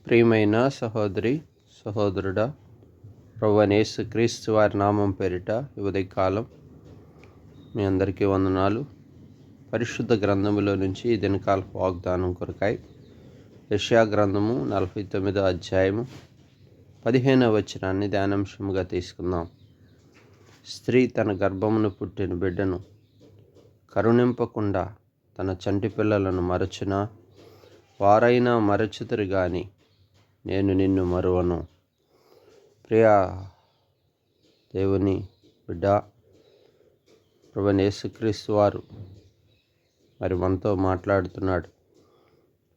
ప్రియమైన సహోదరి సహోదరుడా, ప్రభువైన యేసుక్రీస్తు వారి నామం పేరిట ఈ ఉదయకాలం మీ అందరికీ వందనాలు. పరిశుద్ధ గ్రంథములో నుంచి ఈ దినకాలపు వాగ్దానం కొరకై యెషయా గ్రంథము 49వ అధ్యాయము 15వ వచనాన్ని ధ్యానాంశముగా తీసుకుందాం. స్త్రీ తన గర్భమును పుట్టిన బిడ్డను కరుణింపకుండా తన చంటి పిల్లలను మరచునా? వారైనా మరచుతురు గాని నేను నిన్ను మరువను. ప్రియా దేవుని బిడ్డ, ప్రభువైన యేసుక్రీస్తు వారు మరి మనతో మాట్లాడుతున్నాడు.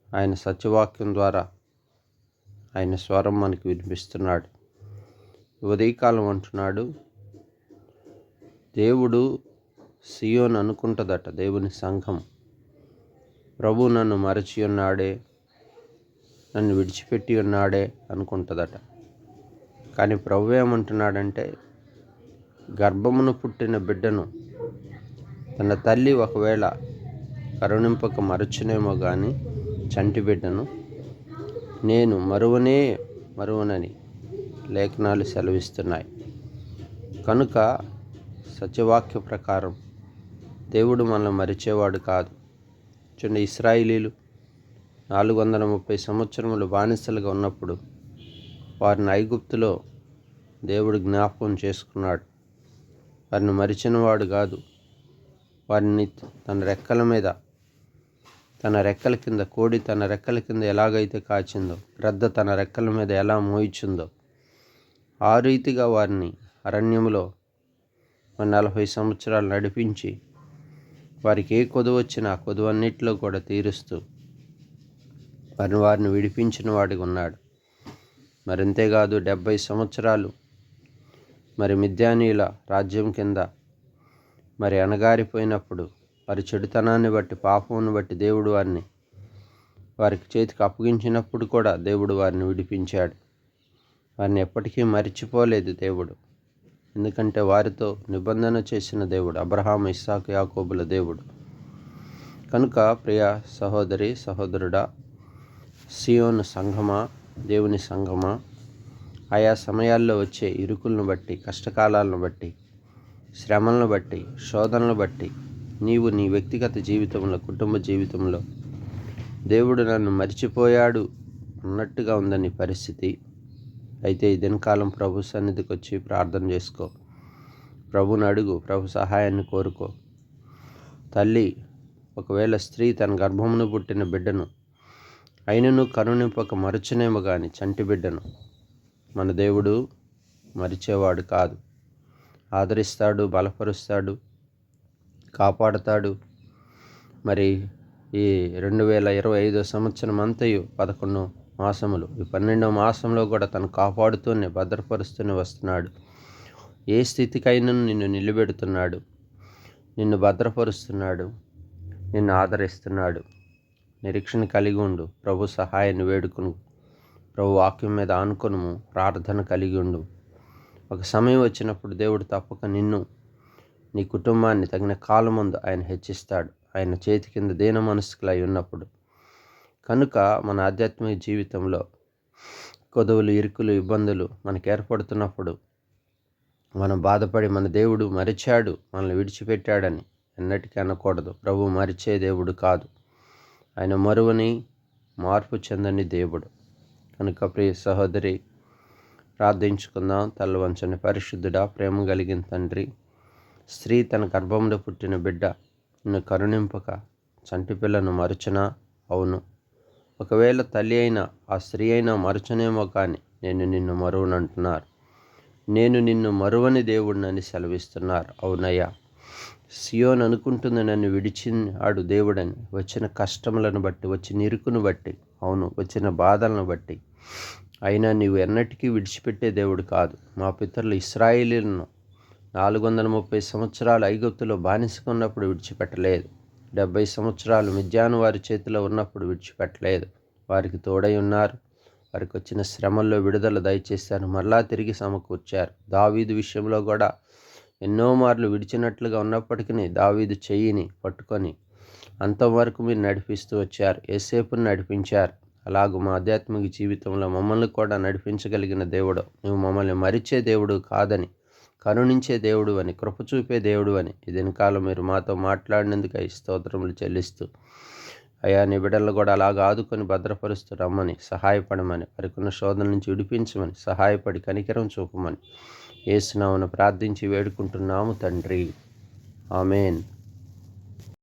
ఆయన సత్యవాక్యం ద్వారా ఆయన స్వరం మనకు వినిపిస్తున్నాడు. ఉదయకాలం అంటున్నాడు, దేవుడు సియోను అనుకుంటుందట, దేవుని సంఘం, ప్రభు నన్ను మరచి ఉన్నాడే, నన్ను విడిచిపెట్టి ఉన్నాడే అనుకుంటుందట. కానీ ప్రభు ఏమంటున్నాడంటే, గర్భమును పుట్టిన బిడ్డను తన తల్లి ఒకవేళ కరుణింపక మరచునేమో కానీ చంటి బిడ్డను నేను మరువనని లేఖనాలు సెలవిస్తున్నాయి. కనుక సత్యవాక్య ప్రకారం దేవుడు మనల్ని మరిచేవాడు కాదు. చూడండి, ఇశ్రాయేలీలు 430 సంవత్సరములు బానిసలుగా ఉన్నప్పుడు వారిని ఐగుప్తులో దేవుడు జ్ఞాపకం చేసుకున్నాడు. వారిని మరిచినవాడు కాదు. వారిని తన రెక్కల కింద కోడి తన రెక్కల కింద ఎలాగైతే కాచిందో, గ్రద్ద తన రెక్కల మీద ఎలా మోయిచుందో, ఆ రీతిగా వారిని అరణ్యములో 40 సంవత్సరాలు నడిపించి వారికి ఏ కొదువ వచ్చినా ఆ కొదువన్నిటిలో కూడా తీరుస్తూ వారిని విడిపించిన వాడిగా ఉన్నాడు. మరింతేకాదు 70 సంవత్సరాలు మరి మిద్యానీయుల రాజ్యం కింద మరి అణగారిపోయినప్పుడు వారి చెడుతనాన్ని బట్టి, పాపమును బట్టి దేవుడు వారికి చేతికి అప్పగించినప్పుడు కూడా దేవుడు వారిని విడిపించాడు. వారిని ఎప్పటికీ మరిచిపోలేదు దేవుడు. ఎందుకంటే వారితో నిబంధన చేసిన దేవుడు, అబ్రహాము, ఇస్సాకు, యాకోబుల దేవుడు. కనుక ప్రియ సహోదరి సహోదరుడా, సియోను సంఘమా, దేవుని సంఘమా, ఆయా సమయాల్లో వచ్చే ఇరుకులను బట్టి, కష్టకాలాలను బట్టి, శ్రమలను బట్టి, శోధనలను బట్టి నీవు నీ వ్యక్తిగత జీవితంలో, కుటుంబ జీవితంలో దేవుడు నన్ను మరిచిపోయాడు అన్నట్టుగా ఉందని పరిస్థితి అయితే ఈ దినకాలం ప్రభు సన్నిధికి వచ్చి ప్రార్థన చేసుకో. ప్రభుని అడుగు, ప్రభు సహాయాన్ని కోరుకో. తల్లి ఒకవేళ స్త్రీ తన గర్భమును పుట్టిన బిడ్డను అయినను కరుణింపక మరచునేమో కానీ చంటి బిడ్డను మన దేవుడు మరిచేవాడు కాదు. ఆదరిస్తాడు, బలపరుస్తాడు, కాపాడుతాడు. మరి ఈ 2025 సంవత్సరం అంతయు 11 మాసములు, ఈ 12వ మాసంలో కూడా తను కాపాడుతూనే, భద్రపరుస్తూనే వస్తున్నాడు. ఏ స్థితికైనా నిన్ను నిలబెడుతున్నాడు, నిన్ను భద్రపరుస్తున్నాడు, నిన్ను ఆదరిస్తున్నాడు. నిరీక్షణ కలిగి ఉండు, ప్రభు సహాయాన్ని వేడుకును, ప్రభు వాక్యం మీద ఆనుకొనుము, ప్రార్థన కలిగి ఉండు. ఒక సమయం వచ్చినప్పుడు దేవుడు తప్పక నిన్ను, నీ కుటుంబాన్ని తగిన కాలం ముందు ఆయన హెచ్చిస్తాడు, ఆయన చేతి కింద దీన మనస్కులై ఉన్నప్పుడు. కనుక మన ఆధ్యాత్మిక జీవితంలో కొదవులు, ఇరుకులు, ఇబ్బందులు మనకు ఏర్పడుతున్నప్పుడు మనం బాధపడి మన దేవుడు మరిచాడు, మనల్ని విడిచిపెట్టాడని ఎన్నటికీ అనకూడదు. ప్రభు మరిచే దేవుడు కాదు. ఆయన మరువని, మార్పు చెందని దేవుడు. కనుక ప్రియ సహోదరి, ప్రార్థించుకుందాం. తల వంచని పరిశుద్ధుడా, ప్రేమ కలిగిన తండ్రి, స్త్రీ తన గర్భంలో పుట్టిన బిడ్డ నిన్ను కరుణింపక చంటి పిల్లను మరచునా? అవును. ఒకవేళ తల్లి అయినా ఆ స్త్రీ అయినా మరచునేమో కానీ నేను నిన్ను మరువనంటున్నారు. నేను నిన్ను మరువని దేవుడినని సెలవిస్తున్నారు. అవునయ్యా, సియోను అనుకుంటుంది నన్ను విడిచినాడు దేవుడని. వచ్చిన కష్టములను బట్టి, వచ్చిన ఇరుకును బట్టి, అవును, వచ్చిన బాధలను బట్టి. అయినా నీవు ఎన్నటికీ విడిచిపెట్టే దేవుడు కాదు. మా పితరులు ఇశ్రాయేలీయులను 430 సంవత్సరాలు ఐగుప్తులో బానిసకున్నప్పుడు విడిచిపెట్టలేదు. 70 సంవత్సరాలు మిద్యాను వారి చేతిలో ఉన్నప్పుడు విడిచిపెట్టలేదు. వారికి తోడై ఉన్నారు. వారికి వచ్చిన శ్రమల్లో విడుదల దయచేశారు, మరలా తిరిగి సమకూర్చారు. దావీదు విషయంలో కూడా ఎన్నో మార్లు విడిచినట్లుగా ఉన్నప్పటికీ దావీదు చెయ్యిని పట్టుకొని అంతవరకు మీరు నడిపిస్తూ వచ్చారు. యోసేపుని నడిపించారు. అలాగూ మా ఆధ్యాత్మిక జీవితంలో మమ్మల్ని కూడా నడిపించగలిగిన దేవుడు, నువ్వు మమ్మల్ని మరిచే దేవుడు కాదని, కరుణించే దేవుడు అని, కృప చూపే దేవుడు అని ఈ దినకాలం మీరు మాతో మాట్లాడినందుకు స్తోత్రములు చెల్లిస్తూ, అయా నీ బిడ్డలను కూడా అలాగ ఆదుకొని భద్రపరుస్తూ రమ్మని, సహాయపడమని, వారికున్న శోధన నుంచి విడిపించమని, సహాయపడి కనికరం చూపమని యేసు నామమున ప్రార్థించి వేడుకుంటున్నాము తండ్రి. ఆమేన్.